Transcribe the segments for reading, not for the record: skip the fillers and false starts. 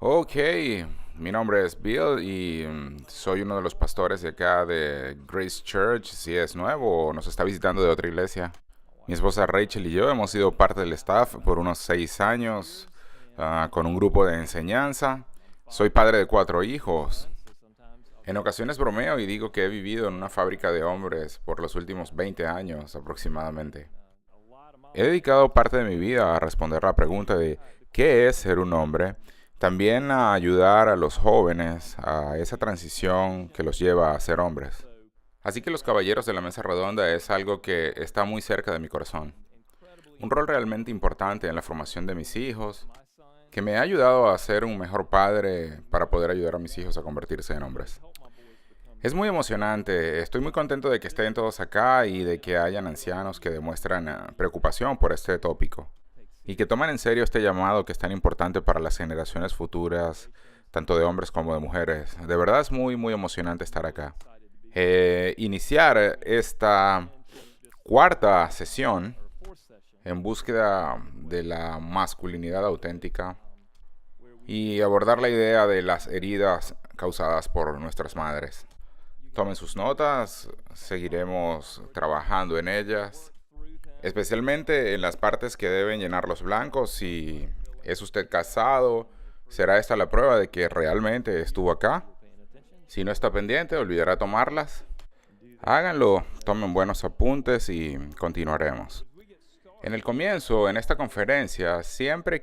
Ok, mi nombre es Bill y soy uno de los pastores de acá de Grace Church. Si es nuevo o nos está visitando de otra iglesia. Mi esposa Rachel y yo hemos sido parte del staff por unos 6 años con un grupo de enseñanza. Soy padre de 4 hijos. En ocasiones bromeo y digo que he vivido en una fábrica de hombres por los últimos 20 años aproximadamente. He dedicado parte de mi vida a responder la pregunta de ¿qué es ser un hombre? También a ayudar a los jóvenes a esa transición que los lleva a ser hombres. Así que los caballeros de la mesa redonda es algo que está muy cerca de mi corazón. Un rol realmente importante en la formación de mis hijos, que me ha ayudado a ser un mejor padre para poder ayudar a mis hijos a convertirse en hombres. Es muy emocionante, estoy muy contento de que estén todos acá y de que hayan ancianos que demuestran preocupación por este tópico y que toman en serio este llamado que es tan importante para las generaciones futuras, tanto de hombres como de mujeres. De verdad es muy, muy emocionante estar acá. Iniciar esta cuarta sesión en búsqueda de la masculinidad auténtica y abordar la idea de las heridas causadas por nuestras madres. Tomen sus notas, seguiremos trabajando en ellas, especialmente en las partes que deben llenar los blancos. Si es usted casado, será esta la prueba de que realmente estuvo acá. Si no está pendiente, olvidará tomarlas. Háganlo, tomen buenos apuntes y continuaremos. En el comienzo, en esta conferencia, siempre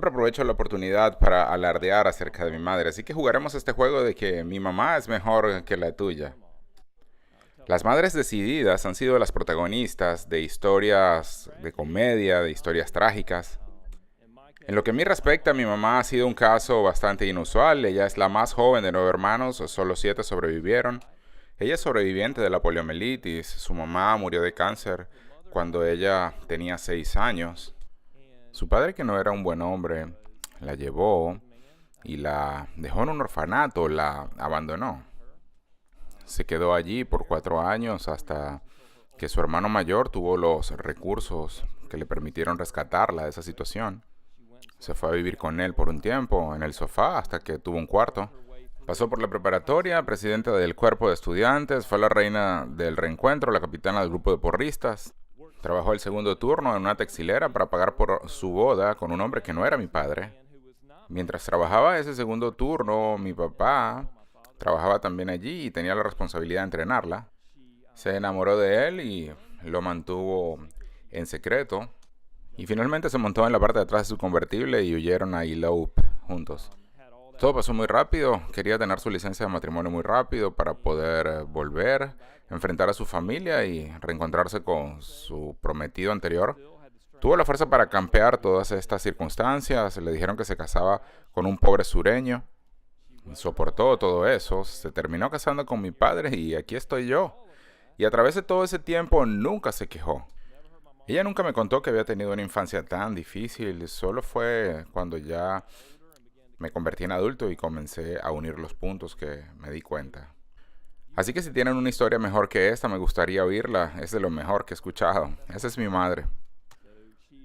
aprovecho la oportunidad para alardear acerca de mi madre, así que jugaremos este juego de que mi mamá es mejor que la tuya. Las madres decididas han sido las protagonistas de historias de comedia, de historias trágicas. En lo que a mí respecta, mi mamá ha sido un caso bastante inusual. Ella es la más joven de 9 hermanos, solo 7 sobrevivieron. Ella es sobreviviente de la poliomielitis. Su mamá murió de cáncer cuando ella tenía 6 años. Su padre, que no era un buen hombre, la llevó y la dejó en un orfanato, la abandonó. Se quedó allí por 4 años hasta que su hermano mayor tuvo los recursos que le permitieron rescatarla de esa situación. Se fue a vivir con él por un tiempo en el sofá hasta que tuvo un cuarto. Pasó por la preparatoria, presidenta del cuerpo de estudiantes, fue la reina del reencuentro, la capitana del grupo de porristas. Trabajó el segundo turno en una textilera para pagar por su boda con un hombre que no era mi padre. Mientras trabajaba ese segundo turno, mi papá trabajaba también allí y tenía la responsabilidad de entrenarla. Se enamoró de él y lo mantuvo en secreto. Y finalmente se montó en la parte de atrás de su convertible y huyeron a Elope juntos. Todo pasó muy rápido, quería tener su licencia de matrimonio muy rápido para poder volver, enfrentar a su familia y reencontrarse con su prometido anterior. Tuvo la fuerza para campear todas estas circunstancias, le dijeron que se casaba con un pobre sureño, soportó todo eso, se terminó casando con mi padre y aquí estoy yo. Y a través de todo ese tiempo nunca se quejó. Ella nunca me contó que había tenido una infancia tan difícil, solo fue cuando ya me convertí en adulto y comencé a unir los puntos que me di cuenta. Así que si tienen una historia mejor que esta, me gustaría oírla. Es de lo mejor que he escuchado. Esa es mi madre.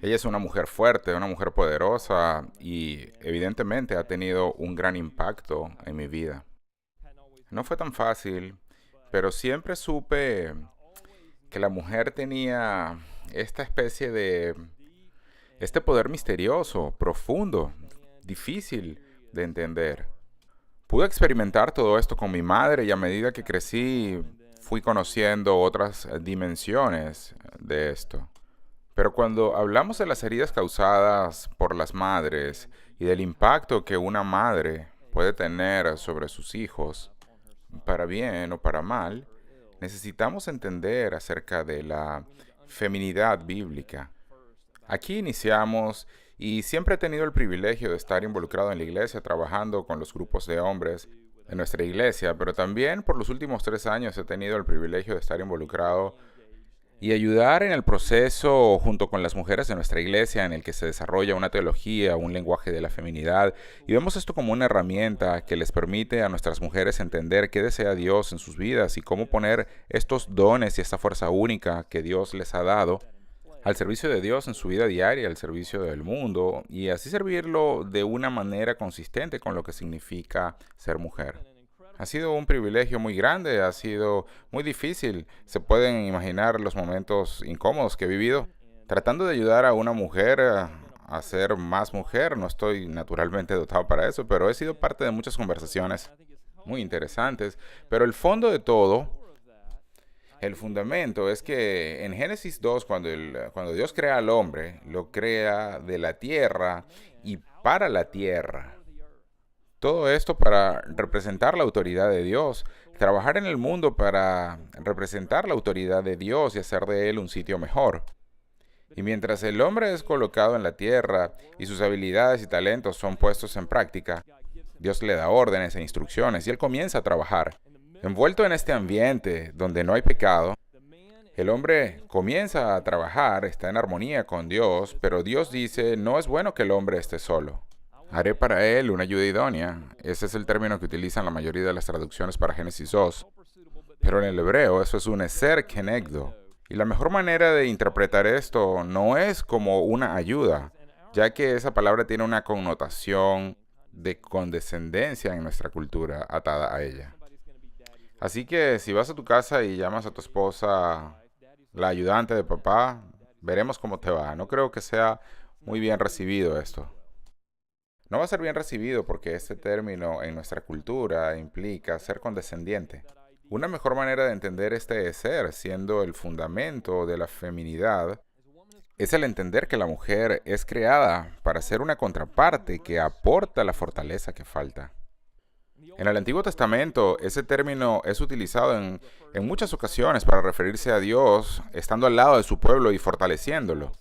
Ella es una mujer fuerte, una mujer poderosa y evidentemente ha tenido un gran impacto en mi vida. No fue tan fácil, pero siempre supe que la mujer tenía esta especie de este poder misterioso, profundo, difícil de entender. Pude experimentar todo esto con mi madre y a medida que crecí fui conociendo otras dimensiones de esto. Pero cuando hablamos de las heridas causadas por las madres y del impacto que una madre puede tener sobre sus hijos, para bien o para mal, necesitamos entender acerca de la feminidad bíblica. Aquí iniciamos y siempre he tenido el privilegio de estar involucrado en la iglesia, trabajando con los grupos de hombres en nuestra iglesia, pero también por los últimos 3 años he tenido el privilegio de estar involucrado y ayudar en el proceso junto con las mujeres de nuestra iglesia en el que se desarrolla una teología, un lenguaje de la feminidad, y vemos esto como una herramienta que les permite a nuestras mujeres entender qué desea Dios en sus vidas y cómo poner estos dones y esta fuerza única que Dios les ha dado al servicio de Dios en su vida diaria, al servicio del mundo, y así servirlo de una manera consistente con lo que significa ser mujer. Ha sido un privilegio muy grande, ha sido muy difícil. Se pueden imaginar los momentos incómodos que he vivido tratando de ayudar a una mujer a ser más mujer. No estoy naturalmente dotado para eso, pero he sido parte de muchas conversaciones muy interesantes. Pero el fondo de todo, el fundamento es que en Génesis 2, cuando Dios crea al hombre, lo crea de la tierra y para la tierra. Todo esto para representar la autoridad de Dios, trabajar en el mundo para representar la autoridad de Dios y hacer de él un sitio mejor. Y mientras el hombre es colocado en la tierra y sus habilidades y talentos son puestos en práctica, Dios le da órdenes e instrucciones y él comienza a trabajar. Envuelto en este ambiente donde no hay pecado, el hombre comienza a trabajar, está en armonía con Dios, pero Dios dice, no es bueno que el hombre esté solo. Haré para él una ayuda idónea. Ese es el término que utilizan la mayoría de las traducciones para Génesis 2. Pero en el hebreo eso es un eser kenegdo. Y la mejor manera de interpretar esto no es como una ayuda, ya que esa palabra tiene una connotación de condescendencia en nuestra cultura atada a ella. Así que si vas a tu casa y llamas a tu esposa la ayudante de papá, veremos cómo te va. No creo que sea muy bien recibido esto. No va a ser bien recibido porque este término en nuestra cultura implica ser condescendiente. Una mejor manera de entender este ser, siendo el fundamento de la feminidad, es el entender que la mujer es creada para ser una contraparte que aporta la fortaleza que falta. En el Antiguo Testamento, ese término es utilizado en muchas ocasiones para referirse a Dios estando al lado de su pueblo y fortaleciéndolo.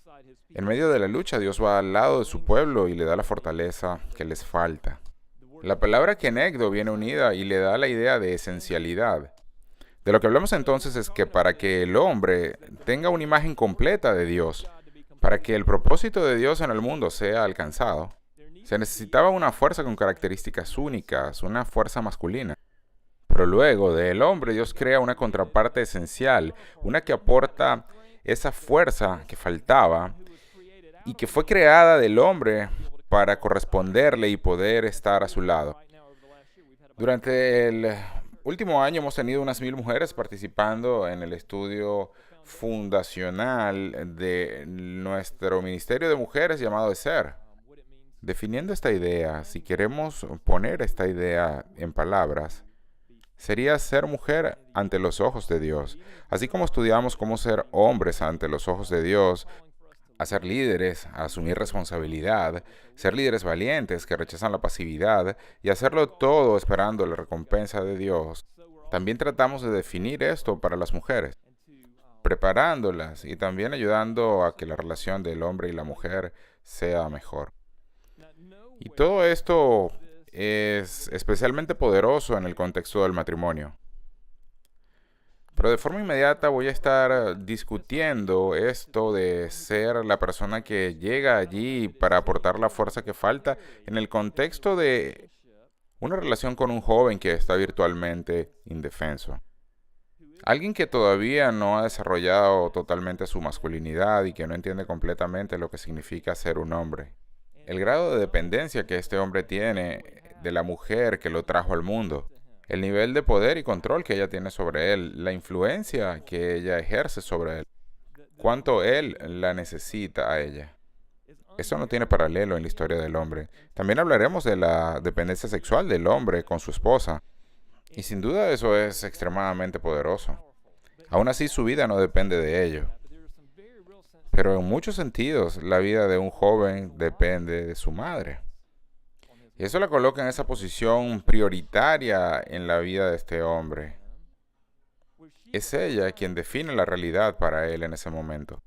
En medio de la lucha, Dios va al lado de su pueblo y le da la fortaleza que les falta. La palabra kenegdo viene unida y le da la idea de esencialidad. De lo que hablamos entonces es que para que el hombre tenga una imagen completa de Dios, para que el propósito de Dios en el mundo sea alcanzado, se necesitaba una fuerza con características únicas, una fuerza masculina. Pero luego del hombre Dios crea una contraparte esencial, una que aporta esa fuerza que faltaba y que fue creada del hombre para corresponderle y poder estar a su lado. Durante el último año hemos tenido unas 1000 mujeres participando en el estudio fundacional de nuestro Ministerio de Mujeres llamado ESER. Definiendo esta idea, si queremos poner esta idea en palabras, sería ser mujer ante los ojos de Dios. Así como estudiamos cómo ser hombres ante los ojos de Dios, a ser líderes, a asumir responsabilidad, ser líderes valientes que rechazan la pasividad y hacerlo todo esperando la recompensa de Dios. También tratamos de definir esto para las mujeres, preparándolas y también ayudando a que la relación del hombre y la mujer sea mejor. Y todo esto es especialmente poderoso en el contexto del matrimonio. Pero de forma inmediata voy a estar discutiendo esto de ser la persona que llega allí para aportar la fuerza que falta en el contexto de una relación con un joven que está virtualmente indefenso. Alguien que todavía no ha desarrollado totalmente su masculinidad y que no entiende completamente lo que significa ser un hombre. El grado de dependencia que este hombre tiene de la mujer que lo trajo al mundo. El nivel de poder y control que ella tiene sobre él. La influencia que ella ejerce sobre él. Cuánto él la necesita a ella. Eso no tiene paralelo en la historia del hombre. También hablaremos de la dependencia sexual del hombre con su esposa. Y sin duda eso es extremadamente poderoso. Aún así su vida no depende de ello. Pero en muchos sentidos la vida de un joven depende de su madre. Y eso la coloca en esa posición prioritaria en la vida de este hombre. Es ella quien define la realidad para él en ese momento.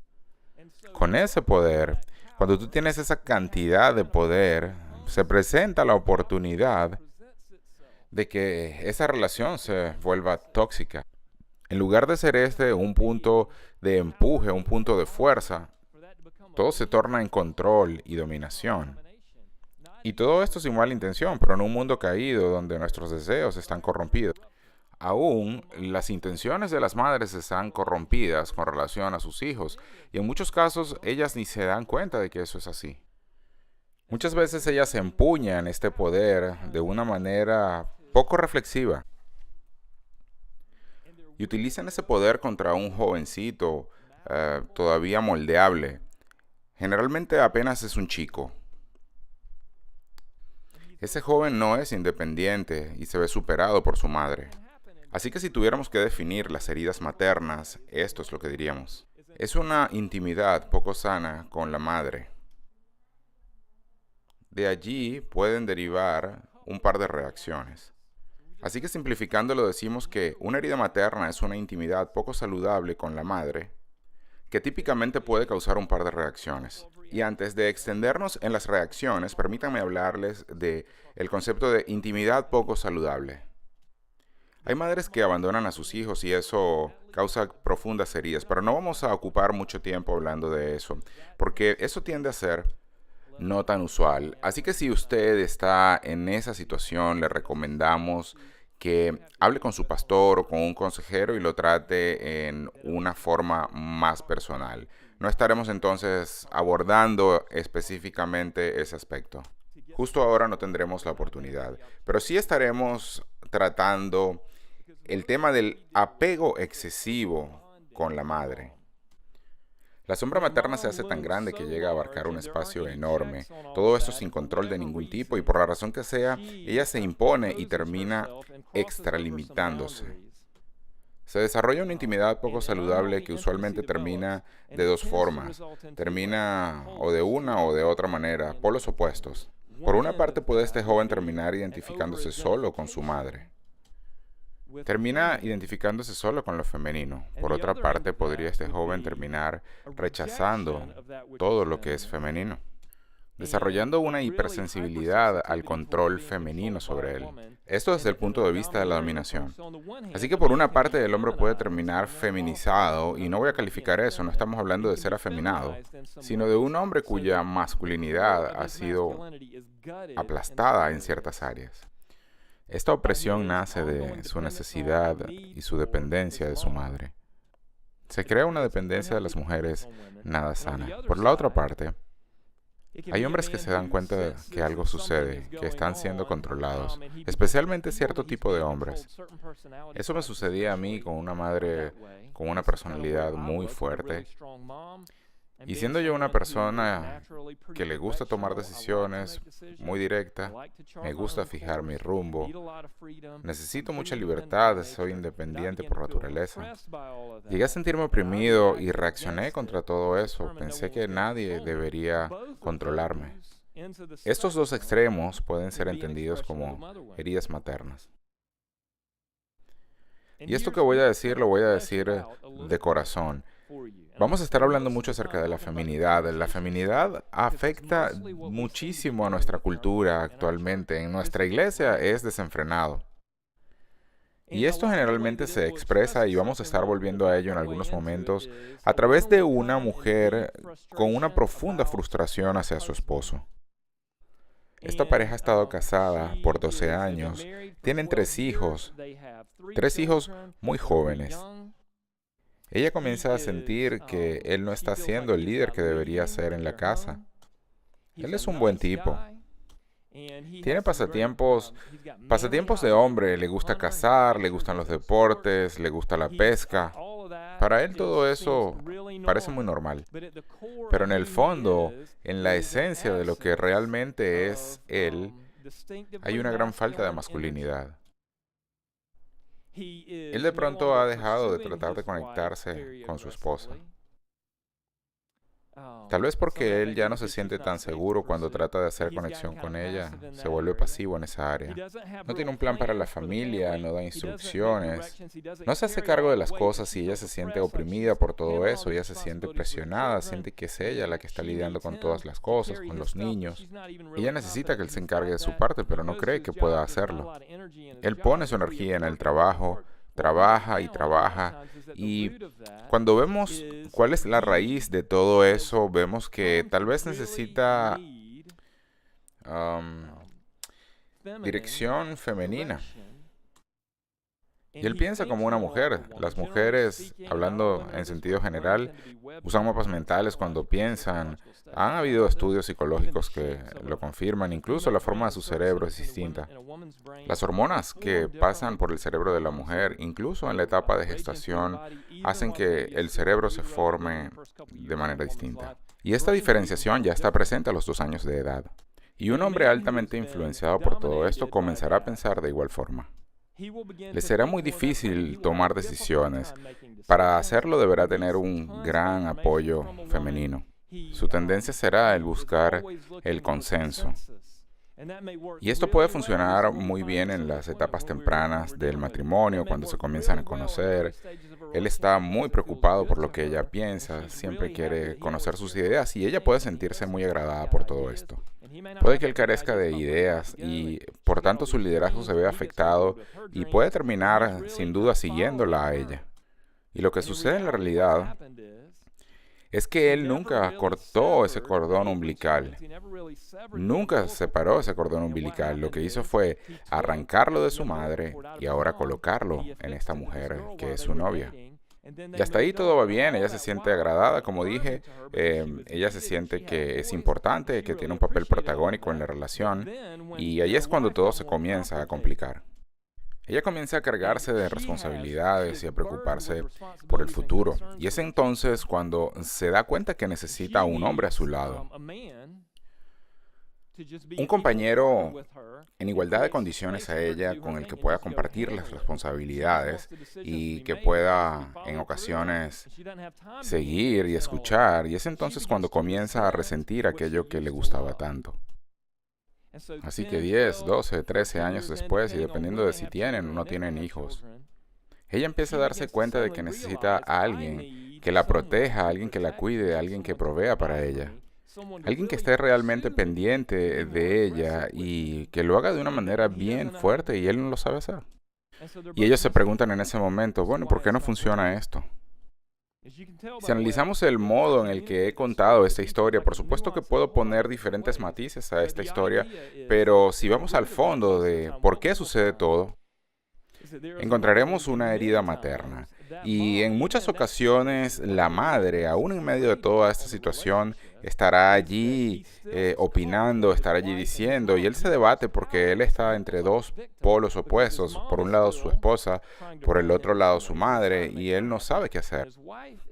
Con ese poder, cuando tú tienes esa cantidad de poder, se presenta la oportunidad de que esa relación se vuelva tóxica. En lugar de ser este un punto de empuje, un punto de fuerza, todo se torna en control y dominación. Y todo esto sin mala intención, pero en un mundo caído donde nuestros deseos están corrompidos. Aún las intenciones de las madres están corrompidas con relación a sus hijos y en muchos casos ellas ni se dan cuenta de que eso es así. Muchas veces ellas empuñan este poder de una manera poco reflexiva y utilizan ese poder contra un jovencito todavía moldeable. Generalmente apenas es un chico. Ese joven no es independiente y se ve superado por su madre. Así que si tuviéramos que definir las heridas maternas, esto es lo que diríamos. Es una intimidad poco sana con la madre. De allí pueden derivar un par de reacciones. Así que simplificándolo decimos que una herida materna es una intimidad poco saludable con la madre, que típicamente puede causar un par de reacciones. Y antes de extendernos en las reacciones, permítanme hablarles de el concepto de intimidad poco saludable. Hay madres que abandonan a sus hijos y eso causa profundas heridas, pero no vamos a ocupar mucho tiempo hablando de eso, porque eso tiende a ser no tan usual. Así que si usted está en esa situación, le recomendamos que hable con su pastor o con un consejero y lo trate en una forma más personal. No estaremos entonces abordando específicamente ese aspecto. Justo ahora no tendremos la oportunidad, pero sí estaremos tratando el tema del apego excesivo con la madre. La sombra materna se hace tan grande que llega a abarcar un espacio enorme, todo esto sin control de ningún tipo y por la razón que sea, ella se impone y termina extralimitándose. Se desarrolla una intimidad poco saludable que usualmente termina de dos formas. Termina o de una o de otra manera, polos opuestos. Por una parte puede este joven terminar identificándose solo con su madre. Termina identificándose solo con lo femenino. Por otra parte, podría este joven terminar rechazando todo lo que es femenino, desarrollando una hipersensibilidad al control femenino sobre él. Esto desde el punto de vista de la dominación. Así que por una parte el hombre puede terminar feminizado, y no voy a calificar eso, no estamos hablando de ser afeminado, sino de un hombre cuya masculinidad ha sido aplastada en ciertas áreas. Esta opresión nace de su necesidad y su dependencia de su madre. Se crea una dependencia de las mujeres nada sana. Por la otra parte, hay hombres que se dan cuenta de que algo sucede, que están siendo controlados, especialmente cierto tipo de hombres. Eso me sucedía a mí con una madre con una personalidad muy fuerte. Y siendo yo una persona que le gusta tomar decisiones muy directa, me gusta fijar mi rumbo, necesito mucha libertad, soy independiente por naturaleza. Llegué a sentirme oprimido y reaccioné contra todo eso. Pensé que nadie debería controlarme. Estos dos extremos pueden ser entendidos como heridas maternas. Y esto que voy a decir lo voy a decir de corazón. Vamos a estar hablando mucho acerca de la feminidad. La feminidad afecta muchísimo a nuestra cultura actualmente. En nuestra iglesia es desenfrenado. Y esto generalmente se expresa, y vamos a estar volviendo a ello en algunos momentos, a través de una mujer con una profunda frustración hacia su esposo. Esta pareja ha estado casada por 12 años, tienen 3 hijos muy jóvenes. Ella comienza a sentir que él no está siendo el líder que debería ser en la casa. Él es un buen tipo. Tiene pasatiempos de hombre, le gusta cazar, le gustan los deportes, le gusta la pesca. Para él todo eso parece muy normal. Pero en el fondo, en la esencia de lo que realmente es él, hay una gran falta de masculinidad. Él de pronto ha dejado de tratar de conectarse con su esposa. Tal vez porque él ya no se siente tan seguro cuando trata de hacer conexión con ella, se vuelve pasivo en esa área. No tiene un plan para la familia, no da instrucciones, no se hace cargo de las cosas y ella se siente oprimida por todo eso, ella se siente presionada, siente que es ella la que está lidiando con todas las cosas, con los niños. Ella necesita que él se encargue de su parte, pero no cree que pueda hacerlo. Él pone su energía en el trabajo, trabaja y trabaja, y cuando vemos cuál es la raíz de todo eso, vemos que tal vez necesita dirección femenina. Y él piensa como una mujer. Las mujeres, hablando en sentido general, usan mapas mentales cuando piensan. Han habido estudios psicológicos que lo confirman, incluso la forma de su cerebro es distinta. Las hormonas que pasan por el cerebro de la mujer, incluso en la etapa de gestación, hacen que el cerebro se forme de manera distinta. Y esta diferenciación ya está presente a los 2 años de edad. Y un hombre altamente influenciado por todo esto comenzará a pensar de igual forma. Le será muy difícil tomar decisiones. Para hacerlo deberá tener un gran apoyo femenino. Su tendencia será el buscar el consenso. Y esto puede funcionar muy bien en las etapas tempranas del matrimonio, cuando se comienzan a conocer. Él está muy preocupado por lo que ella piensa, siempre quiere conocer sus ideas y ella puede sentirse muy agradada por todo esto. Puede que él carezca de ideas y por tanto su liderazgo se vea afectado y puede terminar sin duda siguiéndola a ella. Y lo que sucede en la realidad es que él nunca cortó ese cordón umbilical, nunca separó ese cordón umbilical. Lo que hizo fue arrancarlo de su madre y ahora colocarlo en esta mujer que es su novia. Y hasta ahí todo va bien, ella se siente agradada, como dije, ella se siente que es importante, que tiene un papel protagónico en la relación, y ahí es cuando todo se comienza a complicar. Ella comienza a cargarse de responsabilidades y a preocuparse por el futuro, y es entonces cuando se da cuenta que necesita a un hombre a su lado. Un compañero en igualdad de condiciones a ella, con el que pueda compartir las responsabilidades y que pueda en ocasiones seguir y escuchar, y es entonces cuando comienza a resentir aquello que le gustaba tanto. Así que 10, 12, 13 años después, y dependiendo de si tienen o no tienen hijos, ella empieza a darse cuenta de que necesita a alguien que la proteja, a alguien que la cuide, a alguien que provea para ella. Alguien que esté realmente pendiente de ella y que lo haga de una manera bien fuerte y él no lo sabe hacer. Y ellos se preguntan en ese momento, bueno, ¿por qué no funciona esto? Si analizamos el modo en el que he contado esta historia, por supuesto que puedo poner diferentes matices a esta historia, pero si vamos al fondo de por qué sucede todo, encontraremos una herida materna. Y en muchas ocasiones la madre, aún en medio de toda esta situación, estará allí opinando, estará allí diciendo, y él se debate porque él está entre dos polos opuestos, por un lado su esposa, por el otro lado su madre, y él no sabe qué hacer.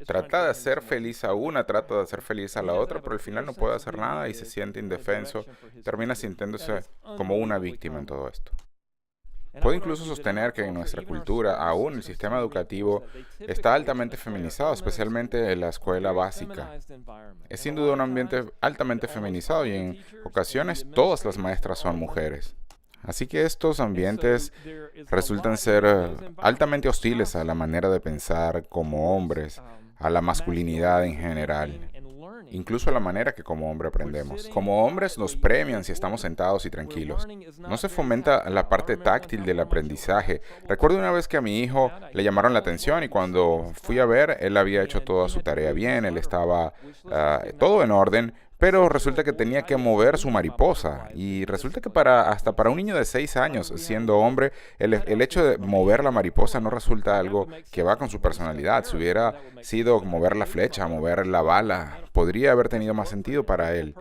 Trata de hacer feliz a una, trata de hacer feliz a la otra, pero al final no puede hacer nada y se siente indefenso, termina sintiéndose como una víctima en todo esto. Puedo incluso sostener que en nuestra cultura, aún el sistema educativo está altamente feminizado, especialmente en la escuela básica. Es sin duda un ambiente altamente feminizado y en ocasiones todas las maestras son mujeres. Así que estos ambientes resultan ser altamente hostiles a la manera de pensar como hombres, a la masculinidad en general, incluso a la manera que como hombre aprendemos. Como hombres nos premian si estamos sentados y tranquilos. No se fomenta la parte táctil del aprendizaje. Recuerdo una vez que a mi hijo le llamaron la atención y cuando fui a ver, él había hecho toda su tarea bien, él estaba todo en orden, pero resulta que tenía que mover su mariposa. Y resulta que hasta para un niño de 6 años, siendo hombre, el hecho de mover la mariposa no resulta algo que va con su personalidad. Si hubiera sido mover la flecha, mover la bala, podría haber tenido más sentido para él.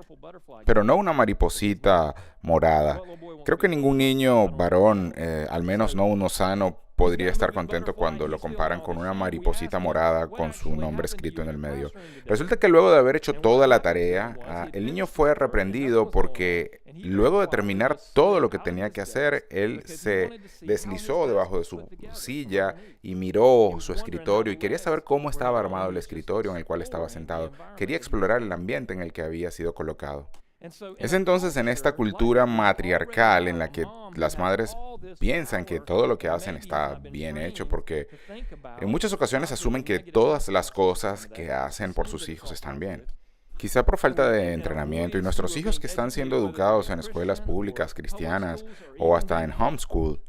Pero no una mariposita morada. Creo que ningún niño varón, al menos no uno sano, podría estar contento cuando lo comparan con una mariposita morada con su nombre escrito en el medio. Resulta que luego de haber hecho toda la tarea, el niño fue reprendido porque luego de terminar todo lo que tenía que hacer, él se deslizó debajo de su silla y miró su escritorio y quería saber cómo estaba armado el escritorio en el cual estaba sentado. Quería explorar el ambiente en el que había sido colocado. Es entonces en esta cultura matriarcal en la que las madres piensan que todo lo que hacen está bien hecho porque en muchas ocasiones asumen que todas las cosas que hacen por sus hijos están bien. Quizá por falta de entrenamiento, y nuestros hijos que están siendo educados en escuelas públicas cristianas o hasta en homeschool,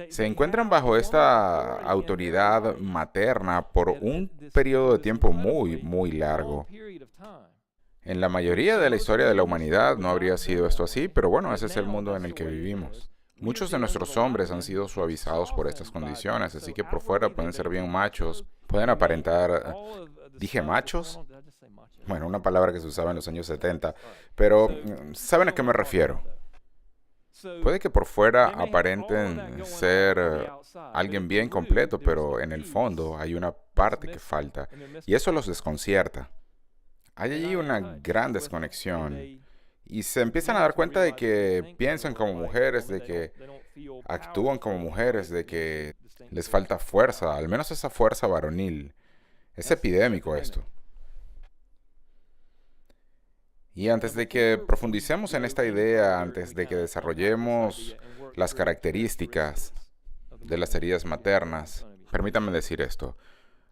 se encuentran bajo esta autoridad materna por un periodo de tiempo muy, muy largo. En la mayoría de la historia de la humanidad no habría sido esto así, pero bueno, ese es el mundo en el que vivimos. Muchos de nuestros hombres han sido suavizados por estas condiciones, así que por fuera pueden ser bien machos, pueden aparentar... ¿Dije machos? Bueno, una palabra que se usaba en los años 70, pero ¿saben a qué me refiero? Puede que por fuera aparenten ser alguien bien completo, pero en el fondo hay una parte que falta, y eso los desconcierta. Hay allí una gran desconexión. Y se empiezan a dar cuenta de que piensan como mujeres, de que actúan como mujeres, de que les falta fuerza, al menos esa fuerza varonil. Es epidémico esto. Y antes de que profundicemos en esta idea, antes de que desarrollemos las características de las heridas maternas, permítanme decir esto.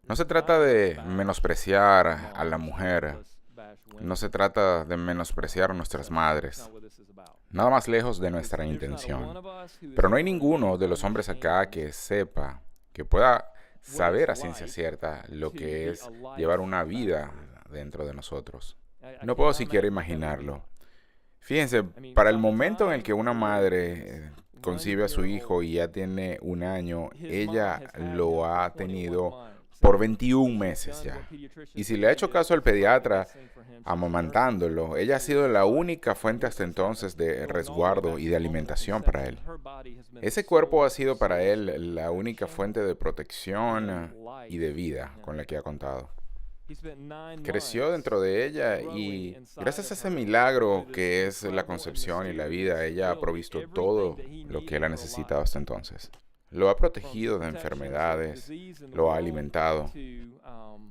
No se trata de menospreciar a la mujer. No se trata de menospreciar a nuestras madres. Nada más lejos de nuestra intención. Pero no hay ninguno de los hombres acá que sepa, que pueda saber a ciencia cierta lo que es llevar una vida dentro de nosotros. No puedo siquiera imaginarlo. Fíjense, para el momento en el que una madre concibe a su hijo y ya tiene 1 año, ella lo ha tenido por 21 meses ya. Y si le ha hecho caso al pediatra amamantándolo, ella ha sido la única fuente hasta entonces de resguardo y de alimentación para él. Ese cuerpo ha sido para él la única fuente de protección y de vida con la que ha contado. Creció dentro de ella y gracias a ese milagro que es la concepción y la vida, ella ha provisto todo lo que él ha necesitado hasta entonces. Lo ha protegido de enfermedades, lo ha alimentado.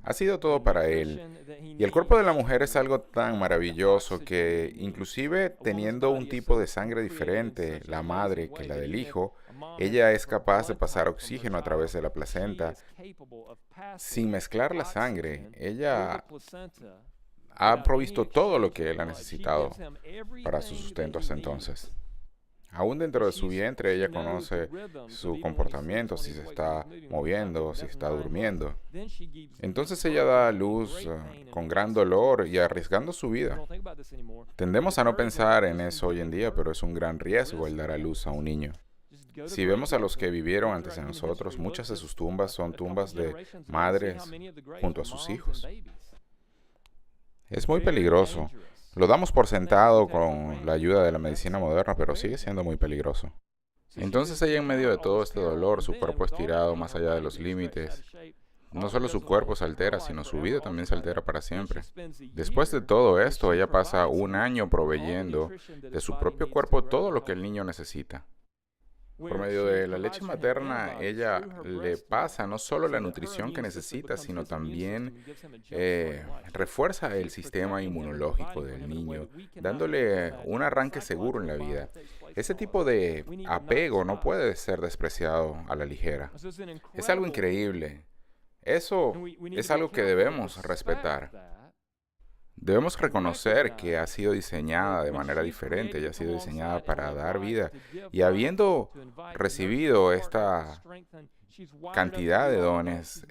Ha sido todo para él. Y el cuerpo de la mujer es algo tan maravilloso que, inclusive teniendo un tipo de sangre diferente, la madre, que la del hijo, ella es capaz de pasar oxígeno a través de la placenta sin mezclar la sangre. Ella ha provisto todo lo que él ha necesitado para su sustento hasta entonces. Aún dentro de su vientre, ella conoce su comportamiento, si se está moviendo, si está durmiendo. Entonces ella da a luz con gran dolor y arriesgando su vida. Tendemos a no pensar en eso hoy en día, pero es un gran riesgo el dar a luz a un niño. Si vemos a los que vivieron antes de nosotros, muchas de sus tumbas son tumbas de madres junto a sus hijos. Es muy peligroso. Lo damos por sentado con la ayuda de la medicina moderna, pero sigue siendo muy peligroso. Entonces ella en medio de todo este dolor, su cuerpo estirado más allá de los límites, no solo su cuerpo se altera, sino su vida también se altera para siempre. Después de todo esto, ella pasa 1 año proveyendo de su propio cuerpo todo lo que el niño necesita. Por medio de la leche materna, ella le pasa no solo la nutrición que necesita, sino también refuerza el sistema inmunológico del niño, dándole un arranque seguro en la vida. Ese tipo de apego no puede ser despreciado a la ligera. Es algo increíble. Eso es algo que debemos respetar. Debemos reconocer que ha sido diseñada de manera diferente, ella ha sido diseñada para dar vida. Y habiendo recibido esta cantidad de dones,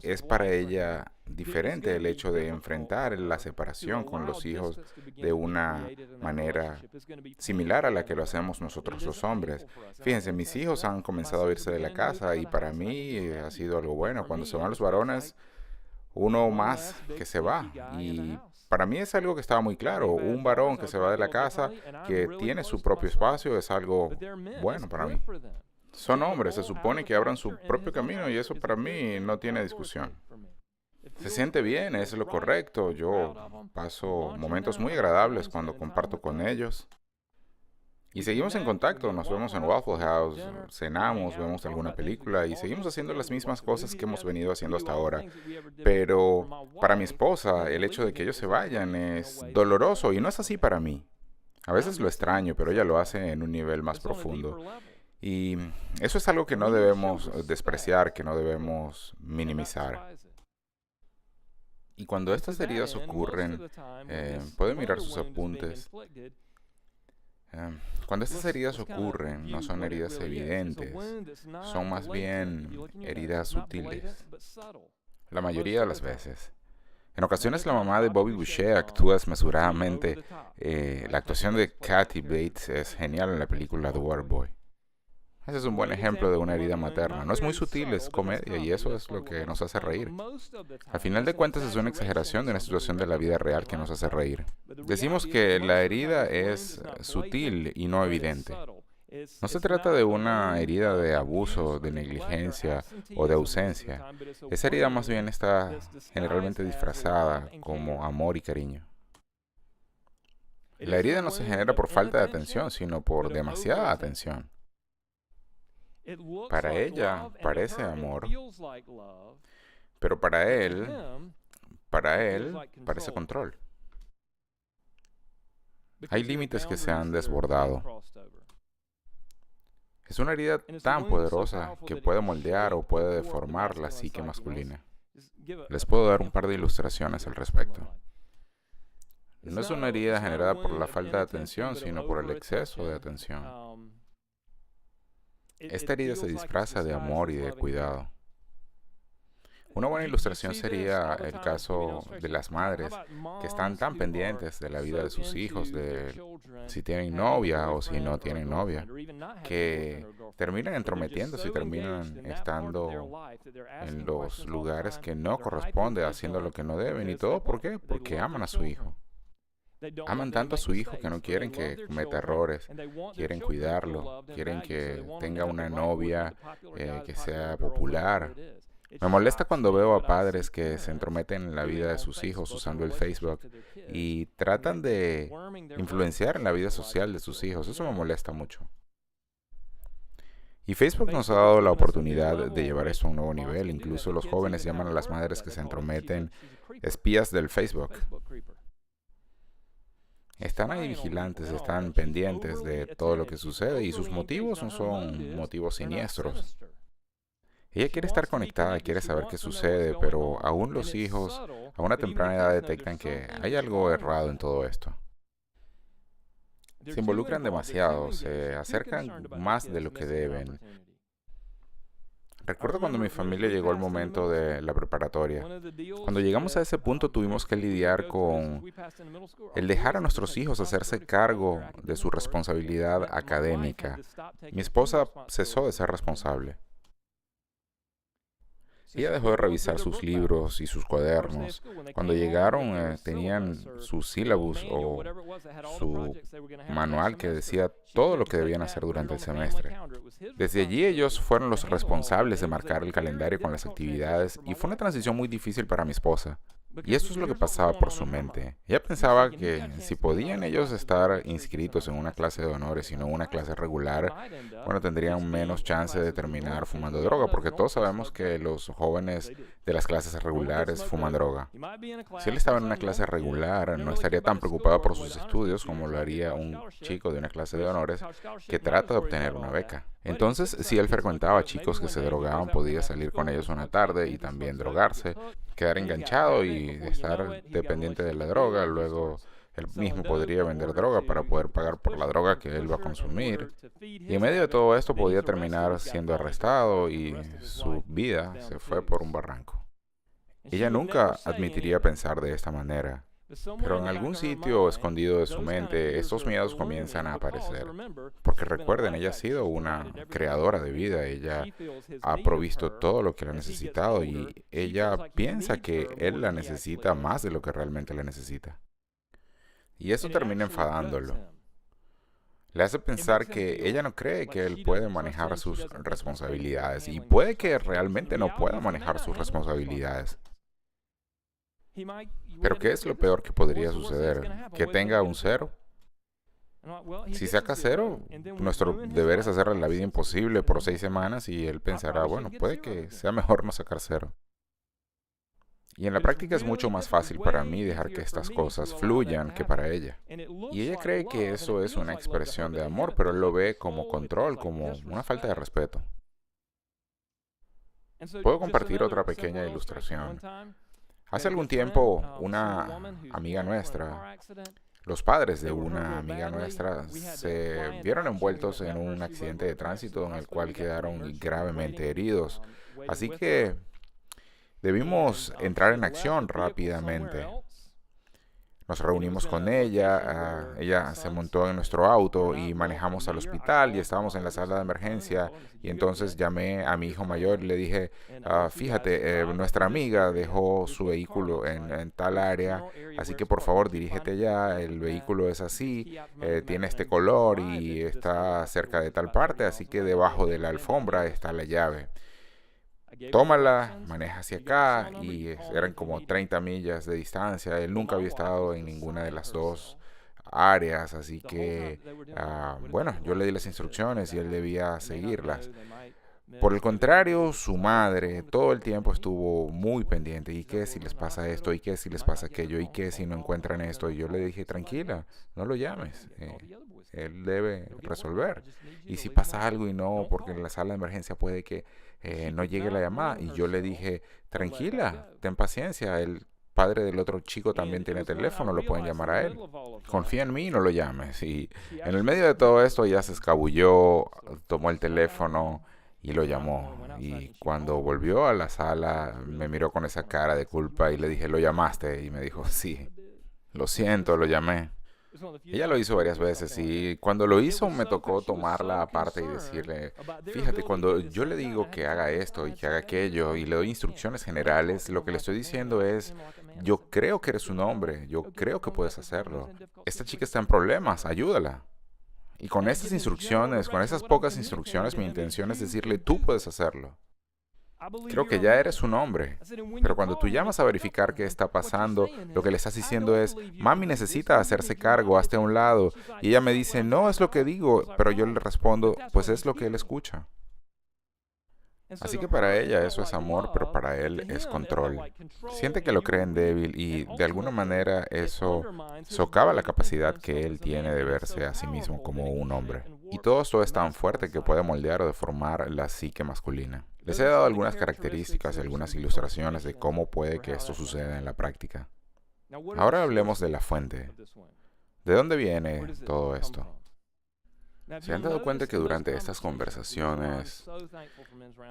es para ella diferente el hecho de enfrentar la separación con los hijos de una manera similar a la que lo hacemos nosotros los hombres. Fíjense, mis hijos han comenzado a irse de la casa y para mí ha sido algo bueno. Cuando se van los varones, uno más que se va. Y para mí es algo que estaba muy claro. Un varón que se va de la casa, que tiene su propio espacio, es algo bueno para mí. Son hombres, se supone que abran su propio camino y eso para mí no tiene discusión. Se siente bien, es lo correcto. Yo paso momentos muy agradables cuando comparto con ellos. Y seguimos en contacto, nos vemos en Waffle House, cenamos, vemos alguna película y seguimos haciendo las mismas cosas que hemos venido haciendo hasta ahora. Pero para mi esposa, el hecho de que ellos se vayan es doloroso y no es así para mí. A veces lo extraño, pero ella lo hace en un nivel más profundo. Y eso es algo que no debemos despreciar, que no debemos minimizar. Y cuando estas heridas ocurren, pueden mirar sus apuntes. Cuando estas heridas ocurren, no son heridas evidentes, son más bien heridas sutiles, la mayoría de las veces. En ocasiones la mamá de Bobby Boucher actúa desmesuradamente. La actuación de Kathy Bates es genial en la película The Waterboy. Ese es un buen ejemplo de una herida materna. No es muy sutil, es comedia y eso es lo que nos hace reír. Al final de cuentas es una exageración de una situación de la vida real que nos hace reír. Decimos que la herida es sutil y no evidente. No se trata de una herida de abuso, de negligencia o de ausencia. Esa herida más bien está generalmente disfrazada como amor y cariño. La herida no se genera por falta de atención, sino por demasiada atención. Para ella parece amor, pero para él parece control. Hay límites que se han desbordado. Es una herida tan poderosa que puede moldear o puede deformar la psique masculina. Les puedo dar un par de ilustraciones al respecto. No es una herida generada por la falta de atención, sino por el exceso de atención. Esta herida se disfraza de amor y de cuidado. Una buena ilustración sería el caso de las madres que están tan pendientes de la vida de sus hijos, de si tienen novia o si no tienen novia, que terminan entrometiéndose y terminan estando en los lugares que no corresponde, haciendo lo que no deben. ¿Y todo por qué? Porque aman a su hijo. Aman tanto a su hijo que no quieren que cometa errores, quieren cuidarlo, quieren que tenga una novia que sea popular. Me molesta cuando veo a padres que se entrometen en la vida de sus hijos usando el Facebook y tratan de influenciar en la vida social de sus hijos. Eso me molesta mucho. Y Facebook nos ha dado la oportunidad de llevar eso a un nuevo nivel. Incluso los jóvenes llaman a las madres que se entrometen espías del Facebook. Están ahí vigilantes, están pendientes de todo lo que sucede y sus motivos no son motivos siniestros. Ella quiere estar conectada, quiere saber qué sucede, pero aún los hijos a una temprana edad detectan que hay algo errado en todo esto. Se involucran demasiado, se acercan más de lo que deben. Recuerdo cuando mi familia llegó al momento de la preparatoria. Cuando llegamos a ese punto tuvimos que lidiar con el dejar a nuestros hijos hacerse cargo de su responsabilidad académica. Mi esposa cesó de ser responsable. Ella dejó de revisar sus libros y sus cuadernos. Cuando llegaron tenían su sílabus o su manual que decía todo lo que debían hacer durante el semestre. Desde allí ellos fueron los responsables de marcar el calendario con las actividades y fue una transición muy difícil para mi esposa. Y eso es lo que pasaba por su mente. Ella pensaba que si podían ellos estar inscritos en una clase de honores y no en una clase regular, bueno, tendrían menos chance de terminar fumando droga, porque todos sabemos que los jóvenes de las clases regulares fuman droga. Si él estaba en una clase regular, no estaría tan preocupado por sus estudios como lo haría un chico de una clase de honores que trata de obtener una beca. Entonces, si él frecuentaba chicos que se drogaban, podía salir con ellos una tarde y también drogarse, quedar enganchado y estar dependiente de la droga. Luego él mismo podría vender droga para poder pagar por la droga que él va a consumir. Y en medio de todo esto podía terminar siendo arrestado y su vida se fue por un barranco. Ella nunca admitiría pensar de esta manera. Pero en algún sitio escondido de su mente, estos miedos comienzan a aparecer. Porque recuerden, ella ha sido una creadora de vida, ella ha provisto todo lo que él ha necesitado y ella piensa que él la necesita más de lo que realmente la necesita. Y eso termina enfadándolo. Le hace pensar que ella no cree que él puede manejar sus responsabilidades y puede que realmente no pueda manejar sus responsabilidades. Pero ¿qué es lo peor que podría suceder? ¿Que tenga un cero? Si saca cero, nuestro deber es hacerle la vida imposible por 6 semanas y él pensará, bueno, puede que sea mejor no sacar cero. Y en la práctica es mucho más fácil para mí dejar que estas cosas fluyan que para ella. Y ella cree que eso es una expresión de amor, pero él lo ve como control, como una falta de respeto. Puedo compartir otra pequeña ilustración. Hace algún tiempo, una amiga nuestra, los padres de una amiga nuestra, se vieron envueltos en un accidente de tránsito en el cual quedaron gravemente heridos. Así que debimos entrar en acción rápidamente. Nos reunimos con ella, ella se montó en nuestro auto y manejamos al hospital y estábamos en la sala de emergencia y entonces llamé a mi hijo mayor y le dije, fíjate, nuestra amiga dejó su vehículo en tal área, así que por favor dirígete ya, el vehículo es así, tiene este color y está cerca de tal parte, así que debajo de la alfombra está la llave. Tómala, maneja hacia acá y eran como 30 millas de distancia. Él nunca había estado en ninguna de las dos áreas, así que, bueno, yo le di las instrucciones y él debía seguirlas. Por el contrario, su madre todo el tiempo estuvo muy pendiente. ¿Y qué si les pasa esto? ¿Y qué si les pasa aquello? ¿Y qué si no encuentran esto? Y yo le dije, tranquila, no lo llames. Él debe resolver. Y si pasa algo y no, porque en la sala de emergencia puede que no llegue la llamada. Y yo le dije, tranquila, ten paciencia. El padre del otro chico también tiene teléfono, lo pueden llamar a él. Confía en mí, no lo llames. Y en el medio de todo esto ella se escabulló, tomó el teléfono y lo llamó. Y cuando volvió a la sala me miró con esa cara de culpa y le dije, ¿lo llamaste? Y me dijo, sí, lo siento, lo llamé. Ella lo hizo varias veces y cuando lo hizo me tocó tomarla aparte y decirle, fíjate, cuando yo le digo que haga esto y que haga aquello y le doy instrucciones generales, lo que le estoy diciendo es, yo creo que eres un hombre, yo creo que puedes hacerlo. Esta chica está en problemas, ayúdala. Y con estas instrucciones, con esas pocas instrucciones, mi intención es decirle, tú puedes hacerlo. Creo que ya eres un hombre. Pero cuando tú llamas a verificar qué está pasando, lo que le estás diciendo es, mami necesita hacerse cargo, hazte a un lado. Y ella me dice, no es lo que digo, pero yo le respondo, pues es lo que él escucha. Así que para ella eso es amor, pero para él es control. Siente que lo creen débil y de alguna manera eso socava la capacidad que él tiene de verse a sí mismo como un hombre. Y todo esto es tan fuerte que puede moldear o deformar la psique masculina. Les he dado algunas características y algunas ilustraciones de cómo puede que esto suceda en la práctica. Ahora hablemos de la fuente. ¿De dónde viene todo esto? ¿Se han dado cuenta que durante estas conversaciones,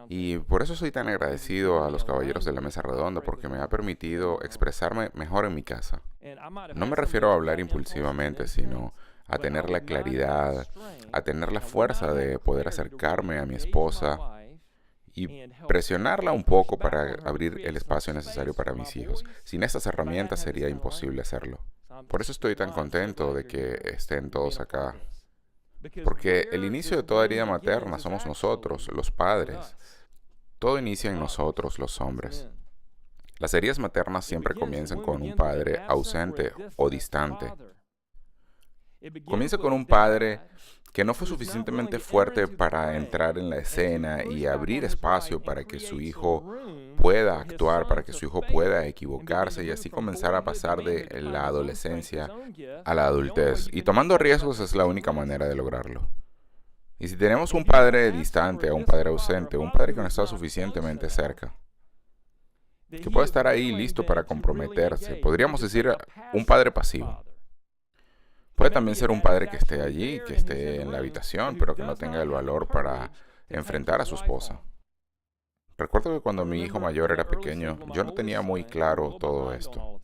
y por eso soy tan agradecido a los caballeros de la mesa redonda, porque me ha permitido expresarme mejor en mi casa? No me refiero a hablar impulsivamente, sino a tener la claridad, a tener la fuerza de poder acercarme a mi esposa y presionarla un poco para abrir el espacio necesario para mis hijos. Sin estas herramientas sería imposible hacerlo. Por eso estoy tan contento de que estén todos acá. Porque el inicio de toda herida materna somos nosotros, los padres. Todo inicia en nosotros, los hombres. Las heridas maternas siempre comienzan con un padre ausente o distante. Comienza con un padre que no fue suficientemente fuerte para entrar en la escena y abrir espacio para que su hijo pueda actuar, para que su hijo pueda equivocarse y así comenzar a pasar de la adolescencia a la adultez. Y tomando riesgos es la única manera de lograrlo. Y si tenemos un padre distante o un padre ausente, un padre que no está suficientemente cerca, que pueda estar ahí listo para comprometerse, podríamos decir un padre pasivo. Puede también ser un padre que esté allí, que esté en la habitación, pero que no tenga el valor para enfrentar a su esposa. Recuerdo que cuando mi hijo mayor era pequeño, yo no tenía muy claro todo esto.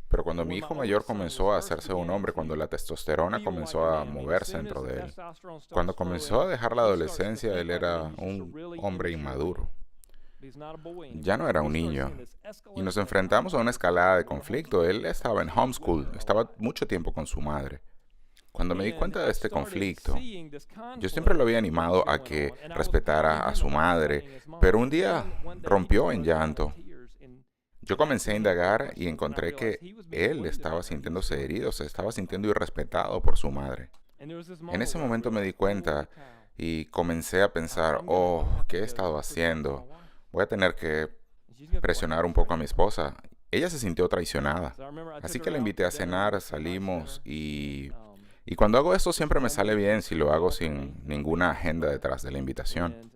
Pero cuando mi hijo mayor comenzó a hacerse un hombre, cuando la testosterona comenzó a moverse dentro de él, cuando comenzó a dejar la adolescencia, él era un hombre inmaduro. Ya no era un niño. Y nos enfrentamos a una escalada de conflicto. Él estaba en homeschool, estaba mucho tiempo con su madre. Cuando me di cuenta de este conflicto, yo siempre lo había animado a que respetara a su madre, pero un día rompió en llanto. Yo comencé a indagar y encontré que él estaba sintiéndose herido, se estaba sintiendo irrespetado por su madre. En ese momento me di cuenta y comencé a pensar, oh, ¿qué he estado haciendo? Voy a tener que presionar un poco a mi esposa. Ella se sintió traicionada. Así que la invité a cenar, salimos y cuando hago esto siempre me sale bien si lo hago sin ninguna agenda detrás de la invitación.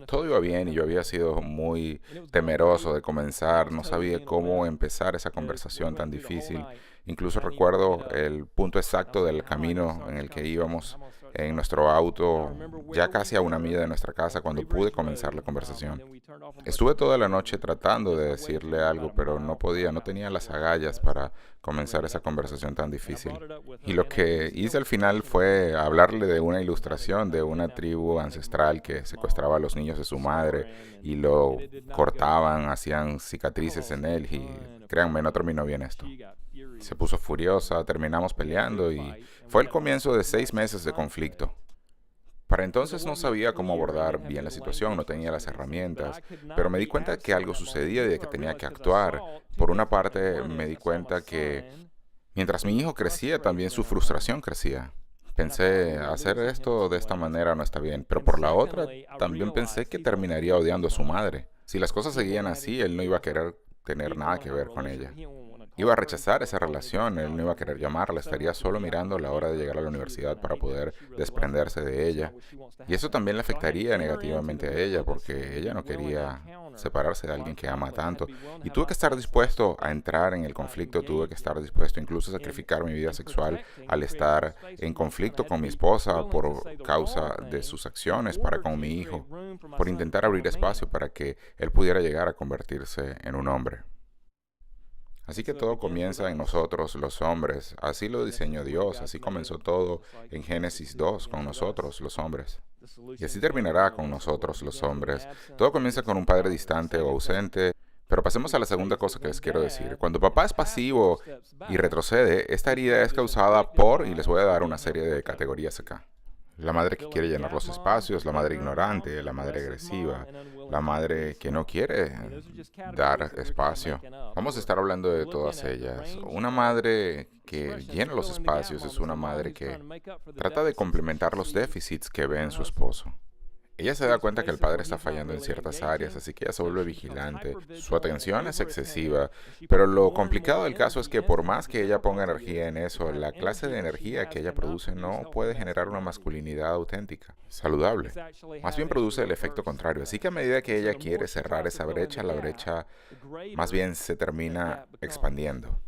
Todo iba bien y yo había sido muy temeroso de comenzar, no sabía cómo empezar esa conversación tan difícil. Incluso recuerdo el punto exacto del camino en el que íbamos en nuestro auto, ya casi a una milla de nuestra casa, cuando pude comenzar la conversación. Estuve toda la noche tratando de decirle algo, pero no podía, no tenía las agallas para comenzar esa conversación tan difícil. Y lo que hice al final fue hablarle de una ilustración de una tribu ancestral que secuestraba a los niños de su madre y lo cortaban, hacían cicatrices en él y créanme, no terminó bien esto. Se puso furiosa, terminamos peleando y fue el comienzo de 6 meses de conflicto. Para entonces no sabía cómo abordar bien la situación, no tenía las herramientas, pero me di cuenta que algo sucedía y de que tenía que actuar. Por una parte, me di cuenta que mientras mi hijo crecía, también su frustración crecía. Pensé, hacer esto de esta manera no está bien, pero por la otra, también pensé que terminaría odiando a su madre. Si las cosas seguían así, él no iba a querer tener nada que ver con ella. Iba a rechazar esa relación, él no iba a querer llamarla, estaría solo mirando la hora de llegar a la universidad para poder desprenderse de ella. Y eso también le afectaría negativamente a ella porque ella no quería separarse de alguien que ama tanto. Y tuve que estar dispuesto a entrar en el conflicto, tuve que estar dispuesto incluso a sacrificar mi vida sexual al estar en conflicto con mi esposa por causa de sus acciones para con mi hijo, por intentar abrir espacio para que él pudiera llegar a convertirse en un hombre. Así que todo comienza en nosotros, los hombres. Así lo diseñó Dios, así comenzó todo en Génesis 2 con nosotros, los hombres. Y así terminará con nosotros, los hombres. Todo comienza con un padre distante o ausente. Pero pasemos a la segunda cosa que les quiero decir. Cuando papá es pasivo y retrocede, esta herida es causada por, y les voy a dar una serie de categorías acá. La madre que quiere llenar los espacios, la madre ignorante, la madre agresiva, la madre que no quiere dar espacio. Vamos a estar hablando de todas ellas. Una madre que llena los espacios es una madre que trata de complementar los déficits que ve en su esposo. Ella se da cuenta que el padre está fallando en ciertas áreas, así que ella se vuelve vigilante. Su atención es excesiva, pero lo complicado del caso es que por más que ella ponga energía en eso, la clase de energía que ella produce no puede generar una masculinidad auténtica, saludable. Más bien produce el efecto contrario. Así que a medida que ella quiere cerrar esa brecha, la brecha más bien se termina expandiendo.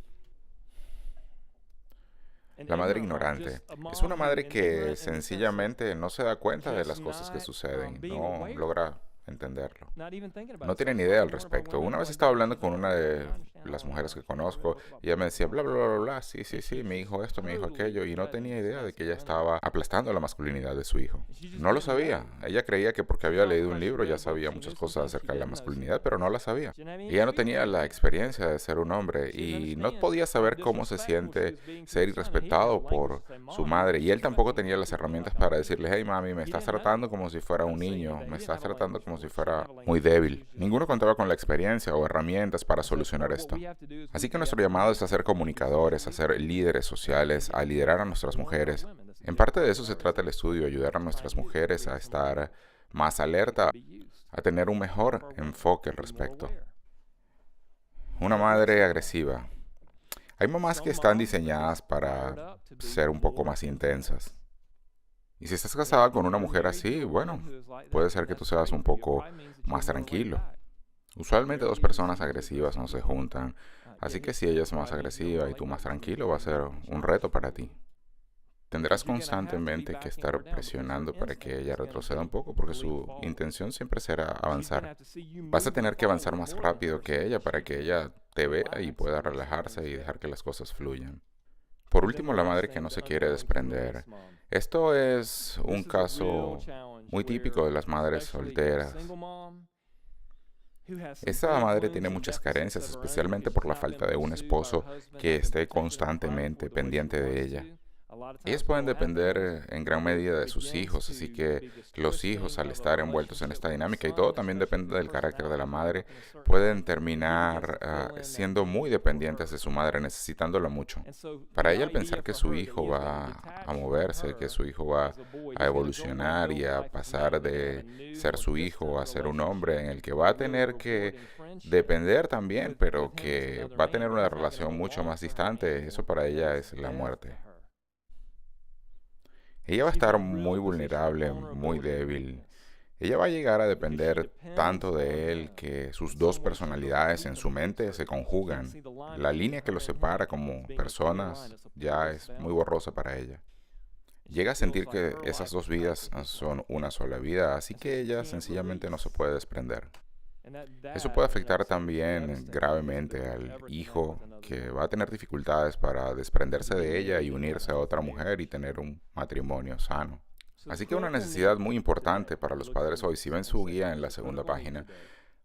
La madre ignorante es una madre que sencillamente no se da cuenta de las cosas que suceden, no logra entenderlo. No tiene ni idea al respecto. Una vez estaba hablando con una de las mujeres que conozco y ella me decía, bla, bla, bla, bla, sí, sí, sí, mi hijo esto, mi hijo aquello, y no tenía idea de que ella estaba aplastando la masculinidad de su hijo. No lo sabía. Ella creía que porque había leído un libro ya sabía muchas cosas acerca de la masculinidad, pero no la sabía. Ella no tenía la experiencia de ser un hombre y no podía saber cómo se siente ser irrespetado por su madre. Y él tampoco tenía las herramientas para decirle, hey mami, me estás tratando como si fuera un niño, me estás tratando como si fuera muy débil. Ninguno contaba con la experiencia o herramientas para solucionar esto. Así que nuestro llamado es a ser comunicadores, a ser líderes sociales, a liderar a nuestras mujeres. En parte de eso se trata el estudio, ayudar a nuestras mujeres a estar más alerta, a tener un mejor enfoque al respecto. Una madre agresiva. Hay mamás que están diseñadas para ser un poco más intensas. Y si estás casada con una mujer así, bueno, puede ser que tú seas un poco más tranquilo. Usualmente dos personas agresivas no se juntan, así que si ella es más agresiva y tú más tranquilo, va a ser un reto para ti. Tendrás constantemente que estar presionando para que ella retroceda un poco porque su intención siempre será avanzar. Vas a tener que avanzar más rápido que ella para que ella te vea y pueda relajarse y dejar que las cosas fluyan. Por último, la madre que no se quiere desprender. Esto es un caso muy típico de las madres solteras. Esa madre tiene muchas carencias, especialmente por la falta de un esposo que esté constantemente pendiente de ella. Ellas pueden depender en gran medida de sus hijos, así que los hijos al estar envueltos en esta dinámica y todo también depende del carácter de la madre, pueden terminar siendo muy dependientes de su madre, necesitándola mucho. Para ella el pensar que su hijo va a moverse, que su hijo va a evolucionar y a pasar de ser su hijo a ser un hombre en el que va a tener que depender también, pero que va a tener una relación mucho más distante, eso para ella es la muerte. Ella va a estar muy vulnerable, muy débil. Ella va a llegar a depender tanto de él que sus dos personalidades en su mente se conjugan. La línea que los separa como personas ya es muy borrosa para ella. Llega a sentir que esas dos vidas son una sola vida, así que ella sencillamente no se puede desprender. Eso puede afectar también gravemente al hijo, que va a tener dificultades para desprenderse de ella y unirse a otra mujer y tener un matrimonio sano. Así que una necesidad muy importante para los padres hoy, si ven su guía en la segunda página,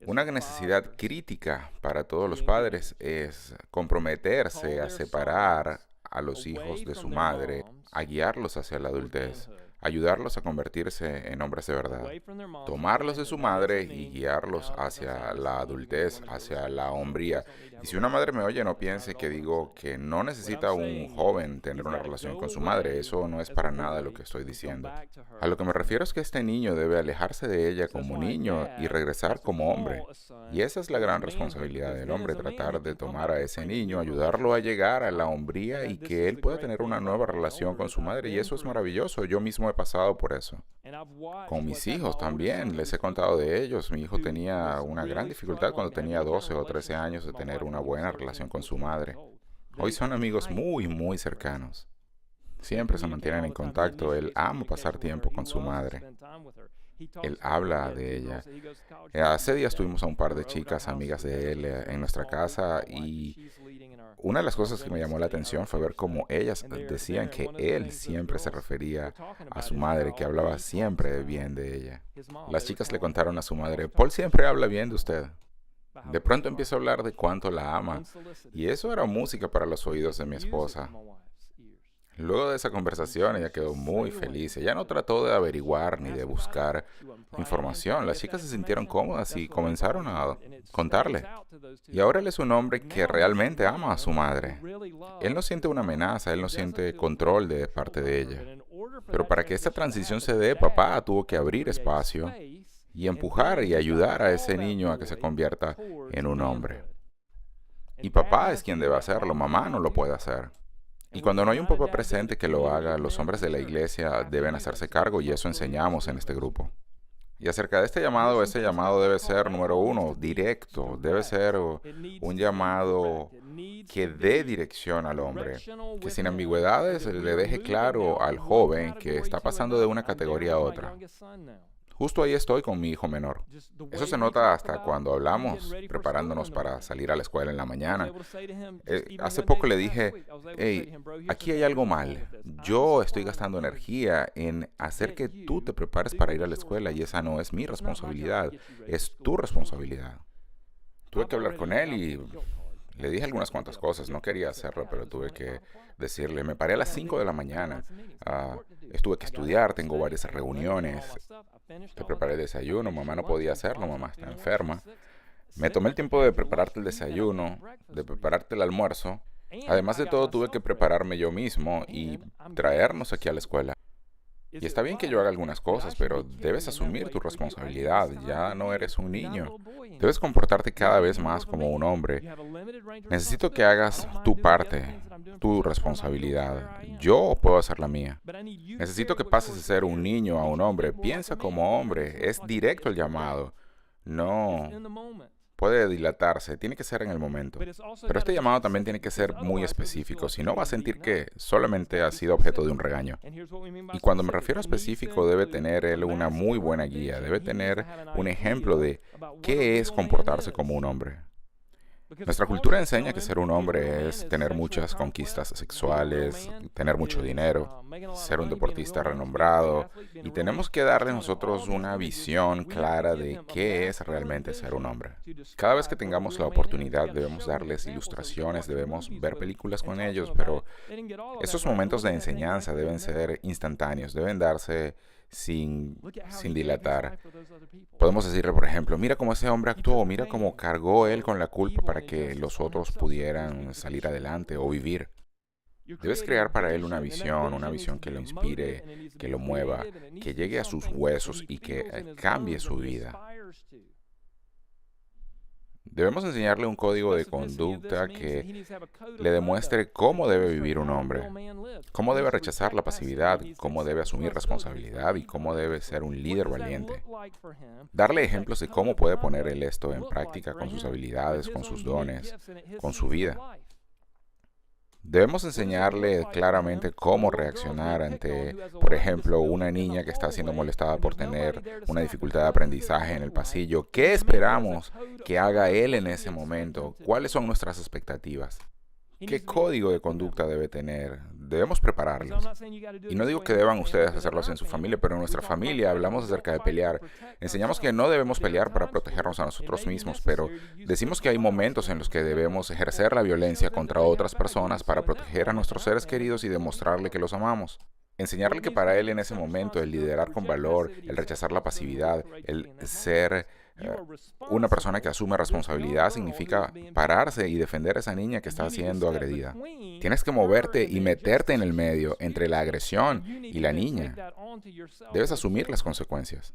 una necesidad crítica para todos los padres es comprometerse a separar a los hijos de su madre, a guiarlos hacia la adultez, ayudarlos a convertirse en hombres de verdad, tomarlos de su madre y guiarlos hacia la adultez, hacia la hombría. Y si una madre me oye, no piense que digo que no necesita un joven tener una relación con su madre. Eso no es para nada lo que estoy diciendo. A lo que me refiero es que este niño debe alejarse de ella como niño y regresar como hombre. Y esa es la gran responsabilidad del hombre, tratar de tomar a ese niño, ayudarlo a llegar a la hombría y que él pueda tener una nueva relación con su madre. Y eso es maravilloso. Yo mismo he pasado por eso. Con mis hijos también, les he contado de ellos. Mi hijo tenía una gran dificultad cuando tenía 12 o 13 años de tener una buena relación con su madre. Hoy son amigos muy, muy cercanos. Siempre se mantienen en contacto. Él ama pasar tiempo con su madre. Él habla de ella. Hace días tuvimos a un par de chicas amigas de él en nuestra casa y una de las cosas que me llamó la atención fue ver cómo ellas decían que él siempre se refería a su madre, que hablaba siempre bien de ella. Las chicas le contaron a su madre, Paul siempre habla bien de usted. De pronto empieza a hablar de cuánto la ama, y eso era música para los oídos de mi esposa. Luego de esa conversación, ella quedó muy feliz. Ella no trató de averiguar ni de buscar información. Las chicas se sintieron cómodas y comenzaron a contarle. Y ahora él es un hombre que realmente ama a su madre. Él no siente una amenaza, él no siente control de parte de ella. Pero para que esta transición se dé, papá tuvo que abrir espacio y empujar y ayudar a ese niño a que se convierta en un hombre. Y papá es quien debe hacerlo, mamá no lo puede hacer. Y cuando no hay un papá presente que lo haga, los hombres de la iglesia deben hacerse cargo y eso enseñamos en este grupo. Y acerca de este llamado, ese llamado debe ser, número uno, directo. Debe ser un llamado que dé dirección al hombre, que sin ambigüedades le deje claro al joven que está pasando de una categoría a otra. Justo ahí estoy con mi hijo menor. Eso se nota hasta cuando hablamos, preparándonos para salir a la escuela en la mañana. Hace poco le dije, hey, aquí hay algo mal. Yo estoy gastando energía en hacer que tú te prepares para ir a la escuela y esa no es mi responsabilidad, es tu responsabilidad. Tuve que hablar con él y le dije algunas cuantas cosas, no quería hacerlo, pero tuve que decirle, me paré a las 5 de la mañana, estuve que estudiar, tengo varias reuniones, te preparé el desayuno, mamá no podía hacerlo, mamá está enferma. Me tomé el tiempo de prepararte el desayuno, de prepararte el almuerzo. Además de todo, tuve que prepararme yo mismo y traernos aquí a la escuela. Y está bien que yo haga algunas cosas, pero debes asumir tu responsabilidad. Ya no eres un niño. Debes comportarte cada vez más como un hombre. Necesito que hagas tu parte, tu responsabilidad. Yo puedo hacer la mía. Necesito que pases de ser un niño a un hombre. Piensa como hombre. Es directo el llamado. No puede dilatarse, tiene que ser en el momento. Pero este llamado también tiene que ser muy específico, si no va a sentir que solamente ha sido objeto de un regaño. Y cuando me refiero a específico, debe tener él una muy buena guía, debe tener un ejemplo de qué es comportarse como un hombre. Nuestra cultura enseña que ser un hombre es tener muchas conquistas sexuales, tener mucho dinero, ser un deportista renombrado, y tenemos que darle nosotros una visión clara de qué es realmente ser un hombre. Cada vez que tengamos la oportunidad debemos darles ilustraciones, debemos ver películas con ellos, pero esos momentos de enseñanza deben ser instantáneos, deben darse sin dilatar. Podemos decirle, por ejemplo, mira cómo ese hombre actuó, mira cómo cargó él con la culpa para que los otros pudieran salir adelante o vivir. Debes crear para él una visión que lo inspire, que lo mueva, que llegue a sus huesos y que cambie su vida. Debemos enseñarle un código de conducta que le demuestre cómo debe vivir un hombre, cómo debe rechazar la pasividad, cómo debe asumir responsabilidad y cómo debe ser un líder valiente. Darle ejemplos de cómo puede poner él esto en práctica con sus habilidades, con sus dones, con su vida. Debemos enseñarle claramente cómo reaccionar ante, por ejemplo, una niña que está siendo molestada por tener una dificultad de aprendizaje en el pasillo. ¿Qué esperamos que haga él en ese momento? ¿Cuáles son nuestras expectativas? ¿Qué código de conducta debe tener? Debemos prepararlos. Y no digo que deban ustedes hacerlos en su familia, pero en nuestra familia hablamos acerca de pelear. Enseñamos que no debemos pelear para protegernos a nosotros mismos, pero decimos que hay momentos en los que debemos ejercer la violencia contra otras personas para proteger a nuestros seres queridos y demostrarle que los amamos. Enseñarle que para él en ese momento el liderar con valor, el rechazar la pasividad, el ser una persona que asume responsabilidad significa pararse y defender a esa niña que está siendo agredida. Tienes que moverte y meterte en el medio entre la agresión y la niña. Debes asumir las consecuencias.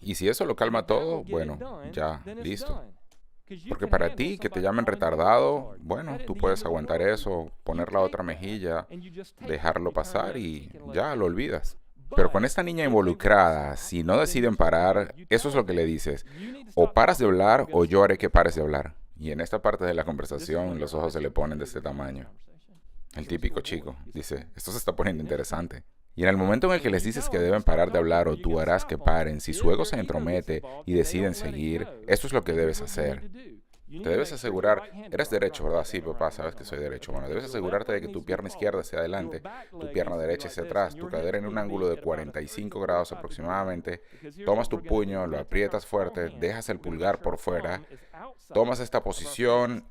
Y si eso lo calma todo, bueno, ya, listo. Porque para ti, que te llamen retardado, bueno, tú puedes aguantar eso, poner la otra mejilla, dejarlo pasar y ya lo olvidas. Pero con esta niña involucrada, si no deciden parar, eso es lo que le dices. O paras de hablar o yo haré que pares de hablar. Y en esta parte de la conversación los ojos se le ponen de este tamaño. El típico chico dice, esto se está poniendo interesante. Y en el momento en el que les dices que deben parar de hablar o tú harás que paren, si su ego se entromete y deciden seguir, esto es lo que debes hacer. Te debes asegurar, eres derecho, ¿verdad? Sí, papá, sabes que soy derecho. Bueno, debes asegurarte de que tu pierna izquierda hacia adelante, tu pierna derecha hacia atrás, tu cadera en un ángulo de 45 grados aproximadamente. Tomas tu puño, lo aprietas fuerte, dejas el pulgar por fuera, tomas esta posición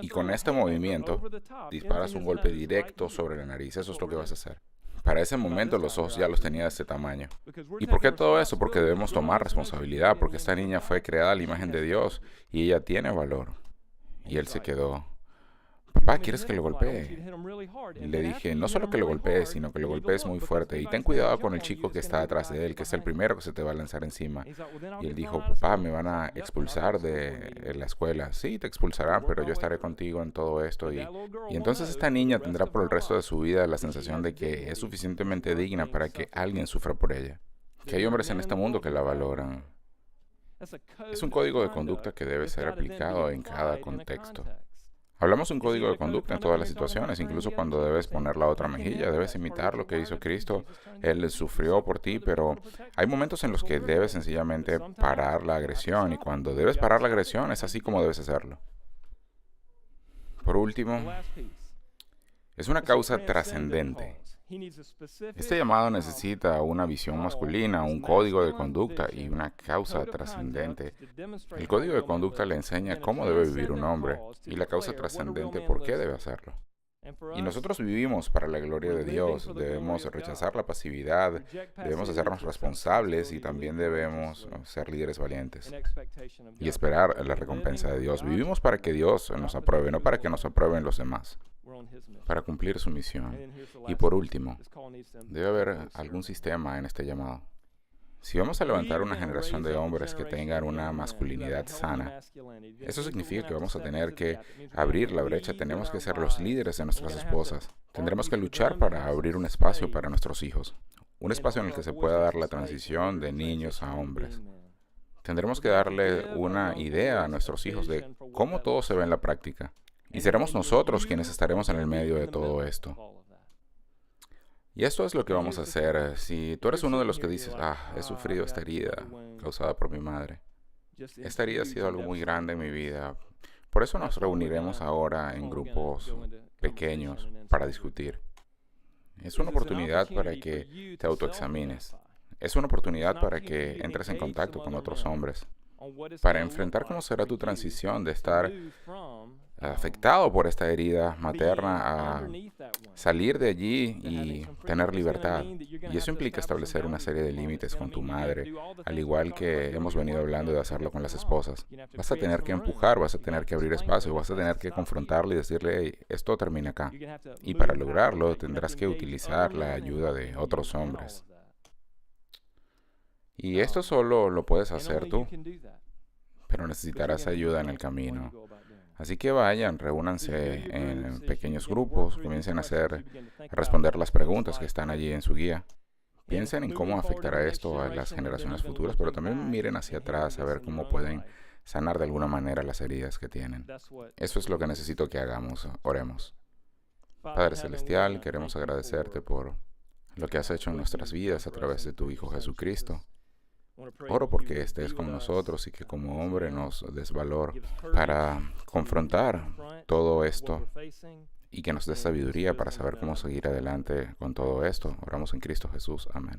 y con este movimiento disparas un golpe directo sobre la nariz. Eso es lo que vas a hacer. Para ese momento los ojos ya los tenía de este tamaño. ¿Y por qué todo eso? Porque debemos tomar responsabilidad, porque esta niña fue creada a la imagen de Dios y ella tiene valor. Y él se quedó, papá, ¿quieres que lo golpee? Y le dije, no solo que lo golpees, sino que lo golpees muy fuerte. Y ten cuidado con el chico que está atrás de él, que es el primero que se te va a lanzar encima. Y él dijo, papá, me van a expulsar de la escuela. Sí, te expulsarán, pero yo estaré contigo en todo esto. Y entonces esta niña tendrá por el resto de su vida la sensación de que es suficientemente digna para que alguien sufra por ella. Que hay hombres en este mundo que la valoran. Es un código de conducta que debe ser aplicado en cada contexto. Hablamos de un código de conducta en todas las situaciones, incluso cuando debes poner la otra mejilla, debes imitar lo que hizo Cristo. Él sufrió por ti, pero hay momentos en los que debes sencillamente parar la agresión, y cuando debes parar la agresión es así como debes hacerlo. Por último, es una causa trascendente. Este llamado necesita una visión masculina, un código de conducta y una causa trascendente. El código de conducta le enseña cómo debe vivir un hombre y la causa trascendente por qué debe hacerlo. Y nosotros vivimos para la gloria de Dios, debemos rechazar la pasividad, debemos hacernos responsables y también debemos ser líderes valientes y esperar la recompensa de Dios. Vivimos para que Dios nos apruebe, no para que nos aprueben los demás, para cumplir su misión. Y por último, debe haber algún sistema en este llamado. Si vamos a levantar una generación de hombres que tengan una masculinidad sana, eso significa que vamos a tener que abrir la brecha, tenemos que ser los líderes de nuestras esposas. Tendremos que luchar para abrir un espacio para nuestros hijos, un espacio en el que se pueda dar la transición de niños a hombres. Tendremos que darle una idea a nuestros hijos de cómo todo se ve en la práctica. Y seremos nosotros quienes estaremos en el medio de todo esto. Y esto es lo que vamos a hacer. Si tú eres uno de los que dices, he sufrido esta herida causada por mi madre. Esta herida ha sido algo muy grande en mi vida. Por eso nos reuniremos ahora en grupos pequeños para discutir. Es una oportunidad para que te autoexamines. Es una oportunidad para que entres en contacto con otros hombres, para enfrentar cómo será tu transición de estar afectado por esta herida materna a salir de allí y tener libertad. Y eso implica establecer una serie de límites con tu madre, al igual que hemos venido hablando de hacerlo con las esposas. Vas a tener que empujar, vas a tener que abrir espacio, vas a tener que confrontarle y decirle, hey, esto termina acá. Y para lograrlo tendrás que utilizar la ayuda de otros hombres. Y esto solo lo puedes hacer tú. pero necesitarás ayuda en el camino. Así que vayan, reúnanse en pequeños grupos, comiencen a responder las preguntas que están allí en su guía. Piensen en cómo afectará esto a las generaciones futuras, pero también miren hacia atrás a ver cómo pueden sanar de alguna manera las heridas que tienen. Eso es lo que necesito que hagamos. Oremos. Padre Celestial, queremos agradecerte por lo que has hecho en nuestras vidas a través de tu Hijo Jesucristo. Oro porque estés con nosotros y que como hombre nos des valor para confrontar todo esto y que nos des sabiduría para saber cómo seguir adelante con todo esto. Oramos en Cristo Jesús. Amén.